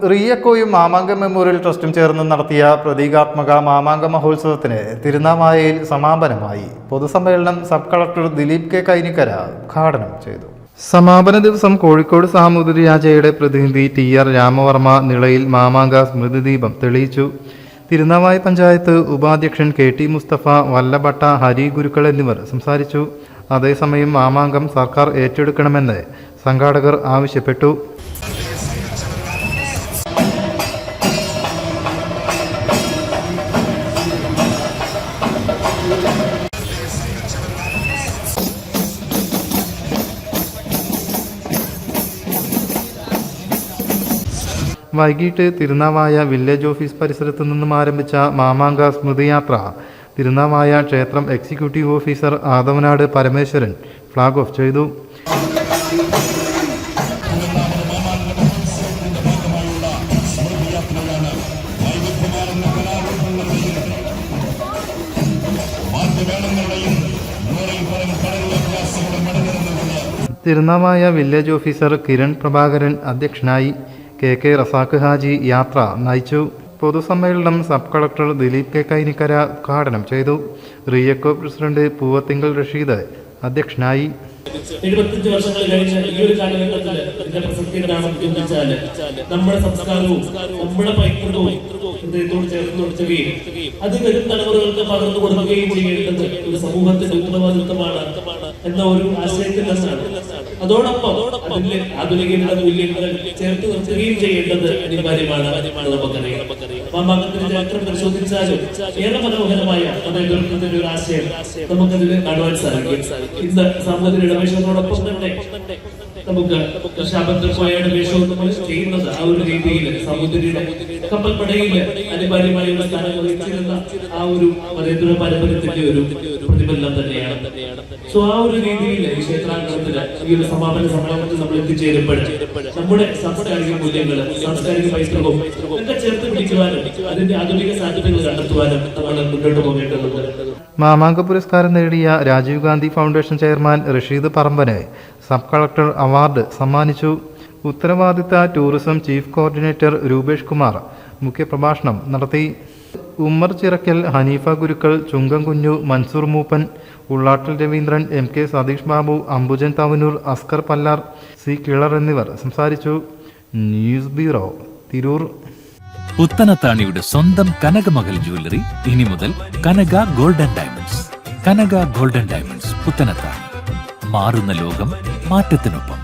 റിയക്കോയും മാമാങ്ക memorial ട്രസ്റ്റും ചേർന്ന് നടത്തിയ പ്രതീകാത്മക മാമാങ്ക മഹോത്സവത്തിന് തിരുനാവായയിൽ സമാപനമായി. പൊതുസമ്മേളനം sub collector Dileep K Kainikkara ഉദ്ഘാടനം ചെയ്തു. സമാപന ദിവസം കോഴിക്കോട് സാമൂതിരി രാജയുടെ പ്രതിനിധി TR രാമവർമ്മ നിളയിൽ മാമാങ്ക സ്മൃതിദീപം തെളിയിച്ചു. തിരുനാവായ പഞ്ചായത്ത് ഉപാധ്യക്ഷൻ KT മുസ്തഫ, വല്ലഭട്ട, ഹരി ഗുരുക്കൾ എന്നിവർ സംസാരിച്ചു. അതേസമയം മാമാങ്കം സർക്കാർ ഏറ്റെടുക്കണമെന്ന് സംഘാടകർ ആവശ്യപ്പെട്ടു. വൈകിട്ട് തിരുനാവായ വില്ലേജ് ഓഫീസ് പരിസരത്തു നിന്നും ആരംഭിച്ച മാമാങ്ക സ്മൃതിയാത്ര തിരുനാവായ ക്ഷേത്രം executive officer Athavanad Parameswaran flag off ചെയ്തു. തിരുനാവായ വില്ലേജ് ഓഫീസർ കിരൺ പ്രഭാകരൻ അധ്യക്ഷനായി. KK റസാഖ് ഹാജി യാത്ര നയിച്ചു. പൊതുസമ്മേളനം sub collector Dileep K Kainikkara ഉദ്ഘാടനം ചെയ്തു. റിയക്കോ പ്രസിഡന്റ് പൂവത്തിങ്കൽ റഷീദ് അധ്യക്ഷനായി. 75 വർഷങ്ങൾ കഴിഞ്ഞ ഈ ഒരു കാലഘട്ടത്തിൽ ഇതിന്റെ പ്രസക്തി എന്താണെന്ന് ചിന്തിച്ചാൽ നമ്മുടെ സംസ്കാരവും നമ്മുടെ പൈതൃകവും ഹൃദയത്തോട് ചേർത്ത് നിർത്തുകയും അത് വരും തലമുറകൾക്ക് പകർന്നു കൊടുക്കുകയും ചെയ്യേണ്ടത് ഒരു സമൂഹത്തിന്റെ ഉത്തരവാദിത്വമാണ് എന്ന ഒരു ആശയത്തിൽ നിന്നാണ്. അതോടൊപ്പം അതിലെ ആധുനികരുടെ മൂല്യങ്ങൾ ചേർത്ത് നിർത്തുകയും ചെയ്യേണ്ടത് അനിവാര്യമാണ്. നമുക്കറിയാം, മാമാങ്കത്തിന്റെ ചരിത്രം പരിശോധിച്ചാലും ഏറെ മനോഹരമായ നേതൃത്വത്തിന്റെ ഒരു ആശയം നമുക്കതിൽ കാണുവാൻ സാധിക്കും. ഇന്ന് സാമൂഹിക ഇടവേഷത്തോടൊപ്പം തന്നെ നമുക്ക് ശാബദ്രക്കോയയുടെ വേഷവും നമ്മൾ ചെയ്യുന്നത് ആ ഒരു രീതിയിൽ സമുദ്രയുടെ കപ്പൽപ്പടയിൽ അനിവാര്യമായ ഒരു സ്ഥാനം വഹിച്ചിരുന്ന ആ ഒരു മതേതര പാരമ്പര്യത്തിന്റെ ഒരു പ്രതിഫലനം തന്നെയാണ്. സോ ആ ഒരു രീതിയിൽ ഈ ക്ഷേത്രാങ്കണത്തിന് ഈ ഒരു സമാപന സമ്മേളനത്തിൽ നമ്മൾ എത്തിച്ചേരുമ്പോൾ നമ്മുടെ സാംസ്കാരിക മൂല്യങ്ങൾ, സാംസ്കാരിക പൈതൃകവും ഒക്കെ ചേർത്ത് പിടിക്കുവാനും അതിന്റെ ആധുനിക സാധ്യതകൾ കണ്ടെത്തുവാനും നമ്മൾ മുന്നോട്ട് പോകേണ്ടതുണ്ട്. മാമാങ്ക പുരസ്കാരം നേടിയ രാജീവ് ഗാന്ധി ഫൗണ്ടേഷൻ ചെയർമാൻ റഷീദ് പറമ്പന് സബ് കളക്ടർ അവാർഡ് സമ്മാനിച്ചു. ഉത്തരവാദിത്ത tourism chief coordinator Rupesh Kumar മുഖ്യപ്രഭാഷണം നടത്തി. ഉമ്മർ ചിറക്കൽ, ഹനീഫ ഗുരുക്കൾ, ചുങ്കം കുഞ്ഞു, മൻസൂർ മൂപ്പൻ, ഉള്ളാട്ടിൽ രവീന്ദ്രൻ, MK സതീഷ് ബാബു, അംബുജൻ തവനൂർ, അസ്കർ പല്ലാർ, C കിളർ എന്നിവർ സംസാരിച്ചു. News bureau, Tirur. പുത്തനത്താണിയുടെ സ്വന്തം കനകമകൽ ജ്വല്ലറി ഇനി മുതൽ കനക ഗോൾഡൻ ഡയമണ്ട്സ്. കനക ഗോൾഡൻ ഡയമണ്ട്സ്, പുത്തനത്താണി. മാറുന്ന ലോകം, മാറ്റത്തിനൊപ്പം.